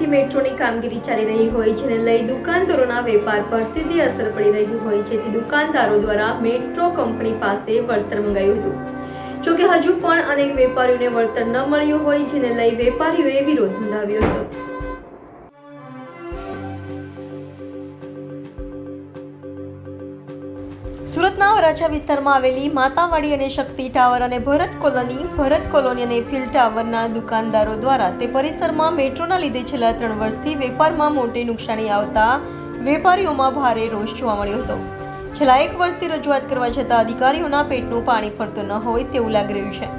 વર્ષથી મેટ્રોની કામગીરી ચાલી રહી હોય જેને લઈ દુકાનદારોના વેપાર પર સીધી અસર પડી રહી હોય જેથી દુકાનદારો દ્વારા મેટ્રો કંપની પાસે વળતર મંગાવ્યું હતું. જોકે હજુ પણ અનેક વેપારીઓને વળતર ન મળ્યું હોય જેને લઈ વેપારીઓએ વિરોધ નોંધાવ્યો હતો. સુરતના વરાછા વિસ્તારમાં આવેલી માતાવાડી અને શક્તિ ટાવર અને ભરત કોલોની અને ફિલ્ડ ટાવરના દુકાનદારો દ્વારા તે પરિસરમાં મેટ્રોના લીધે છેલ્લા 3 વર્ષથી વેપારમાં મોટી નુકસાની આવતા વેપારીઓમાં ભારે રોષ જોવા મળ્યો હતો. છેલ્લા 1 વર્ષથી રજૂઆત કરવા છતાં અધિકારીઓના પેટનું પાણી ફરતું ન હોય તેવું લાગી રહ્યું છે.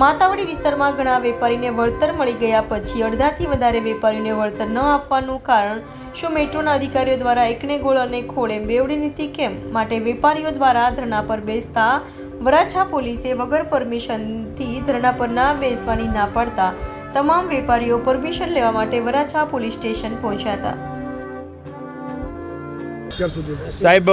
માતાવાડી વિસ્તારમાં ઘણા વેપારીને વળતર મળી ગયા પછી અડધાથી વધારે વેપારીઓને વળતર ન આપવાનું કારણ શું મેટ્રોના અધિકારીઓ દ્વારા એકને ગોળ અને ખોળે બેવડી નીતિ કેમ? માટે વેપારીઓ દ્વારા ધરણા પર બેસતા વરાછા પોલીસે વગર પરમિશનથી ધરણા પર ના બેસવાની ના પાડતા તમામ વેપારીઓ પરમિશન લેવા માટે વરાછા પોલીસ સ્ટેશન પહોંચ્યા હતા. સાહેબ,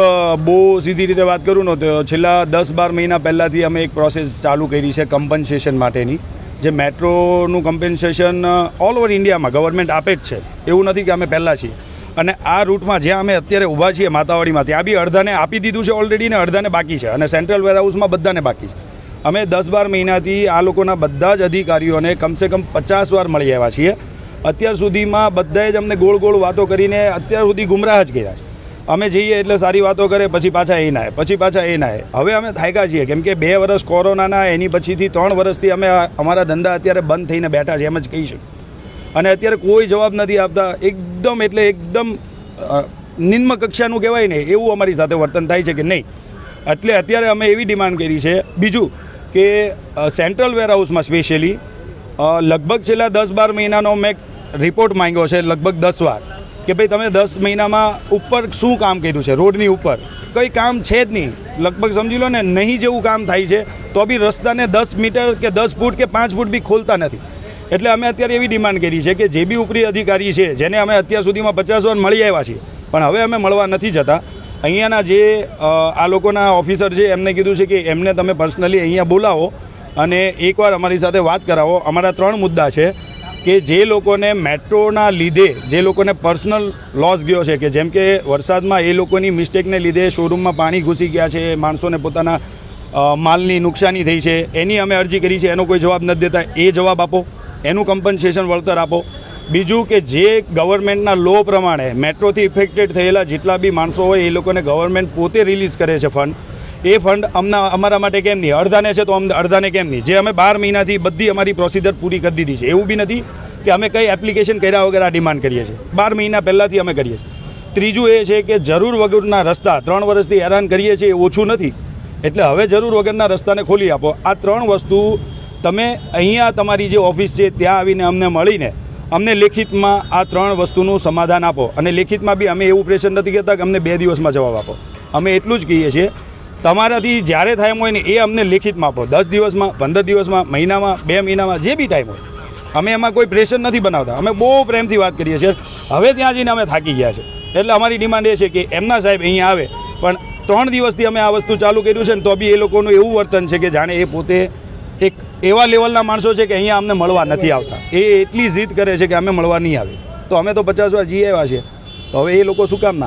બહુ સીધી રીતે વાત કરું ને તો છેલ્લા 10-12 મહિના પહેલાંથી અમે એક પ્રોસેસ ચાલુ કરી છે કમ્પન્સેશન માટેની. જે મેટ્રોનું કમ્પન્સેશન ઓલ ઓવર ઇન્ડિયામાં ગવર્મેન્ટ આપે જ છે, એવું નથી કે અમે પહેલાં છીએ. અને આ રૂટમાં જ્યાં અમે અત્યારે ઊભા છીએ માતાવાડીમાં, ત્યાં બી અડધાને આપી દીધું છે ઓલરેડી ને અડધાને બાકી છે, અને સેન્ટ્રલ વેરહાઉસમાં બધાને બાકી છે. અમે 10-12 મહિનાથી આ લોકોના બધા જ અધિકારીઓને કમસે કમ 50 વાર મળી આવ્યા છીએ. અત્યાર સુધીમાં બધાએ જ અમને ગોળ ગોળ વાતો કરીને અત્યાર સુધી ગુમરાહ જ કર્યા છે. અમે જઈએ એટલે સારી વાતો કરે, પછી પાછા એ ના પછી પાછા એ ના. હવે અમે થાક્યા છીએ, કેમ કે 2 વર્ષ કોરોનાના, એની પછીથી 3 વર્ષથી અમે અમારા ધંધા અત્યારે બંધ થઈને બેઠા છે, એમ જ કહી શકીએ. અને અત્યારે કોઈ જવાબ નથી આપતા. એકદમ નિમ્ન કક્ષાનું કહેવાય ને એવું અમારી સાથે વર્તન થાય છે કે નહીં. એટલે અત્યારે અમે એવી ડિમાન્ડ કરી છે. બીજું કે સેન્ટ્રલ વેરહાઉસમાં સ્પેશિયલી લગભગ છેલ્લા 10-12 મહિનાનો મેં રિપોર્ટ માંગ્યો છે, લગભગ 10 વાર, કે ભાઈ તમે 10 મહિનામાં ઉપર શું કામ કર્યું છે. રોડની ઉપર કંઈ કામ છે જ નહીં. લગભગ સમજી લો ને, નહીં જેવું કામ થાય છે તો બી રસ્તાને 10 મીટર કે 10 ફૂટ કે 5 ફૂટ બી ખોલતા નથી. એટલે અમે અત્યારે એવી ડિમાન્ડ કરી છે કે જે બી ઉપરી અધિકારી છે, જેને અમે અત્યાર સુધીમાં 50 વાર મળી આવ્યા છીએ, પણ હવે અમે મળવા નથી જતા. અહીંયાના જે આ લોકોના ઓફિસર છે એમને કીધું છે કે એમને તમે પર્સનલી અહીંયા બોલાવો અને એકવાર અમારી સાથે વાત કરાવો. અમારા 3 મુદ્દા છે કે જે લોકોને મેટ્રોના લીધે જે લોકોને પર્સનલ લોસ ગયો છે, કે જેમ કે વરસાદમાં એ લોકોની મિસ્ટેકને લીધે શોરૂમમાં પાણી ઘૂસી ગયા છે, માણસોને પોતાના માલની નુકસાની થઈ છે, એની અમે અરજી કરી છે. એનો કોઈ જવાબ નથી દેતા. એ જવાબ આપો, એનું કમ્પન્સેશન વળતર આપો. બીજું કે જે ગવર્મેન્ટના લો પ્રમાણે મેટ્રોથી ઇફેક્ટેડ થયેલા જેટલા બી માણસો હોય એ લોકોને ગવર્મેન્ટ પોતે રિલીઝ કરે છે ફંડ, એ ફંડ અમારા માટે કેમ નહીં? અડધાને છે તો અડધાને કેમ નહીં? જે અમે 12 મહિનાથી બધી અમારી પ્રોસિજર પૂરી કરી દીધી છે. એવું બી નથી કે અમે કંઈ એપ્લિકેશન કર્યા વગર આ ડિમાન્ડ કરીએ છીએ. 12 મહિના પહેલાંથી અમે કરીએ છીએ. ત્રીજું એ છે કે જરૂર વગરના રસ્તા 3 વર્ષથી હેરાન કરીએ છીએ, એ ઓછું નથી. એટલે હવે જરૂર વગરના રસ્તાને ખોલી આપો. આ 3 વસ્તુ તમે અહીંયા તમારી જે ઓફિસ છે ત્યાં આવીને અમને મળીને અમને લેખિતમાં આ 3 વસ્તુનું સમાધાન આપો. અને લેખિતમાં બી અમે એવું પ્રેશર નથી કહેતા કે અમને 2 દિવસમાં જવાબ આપો. અમે એટલું જ કહીએ છીએ, તમારાથી જ્યારે ટાઈમ હોય ને એ અમને લેખિતમાં આપો. 10 દિવસમાં, 15 દિવસમાં, મહિનામાં, 2 મહિનામાં, જે બી ટાઈમ હોય. અમે એમાં કોઈ પ્રેશર નથી બનાવતા. અમે બહુ પ્રેમથી વાત કરીએ છીએ. હવે ત્યાં જઈને અમે થાકી ગયા છે. એટલે અમારી ડિમાન્ડ એ છે કે એમના સાહેબ અહીંયા આવે. પણ 3 દિવસથી અમે આ વસ્તુ ચાલુ કર્યું છે ને તો બી એ લોકોનું એવું વર્તન છે કે જાણે એ પોતે એક એવા લેવલના માણસો છે કે અહીંયા અમને મળવા નથી આવતા. એ એટલી જીદ કરે છે કે અમે મળવા નહીં આવે. તો અમે તો 50 વાર જઈ આવ્યા છીએ, તો હવે એ લોકો શું કામ ના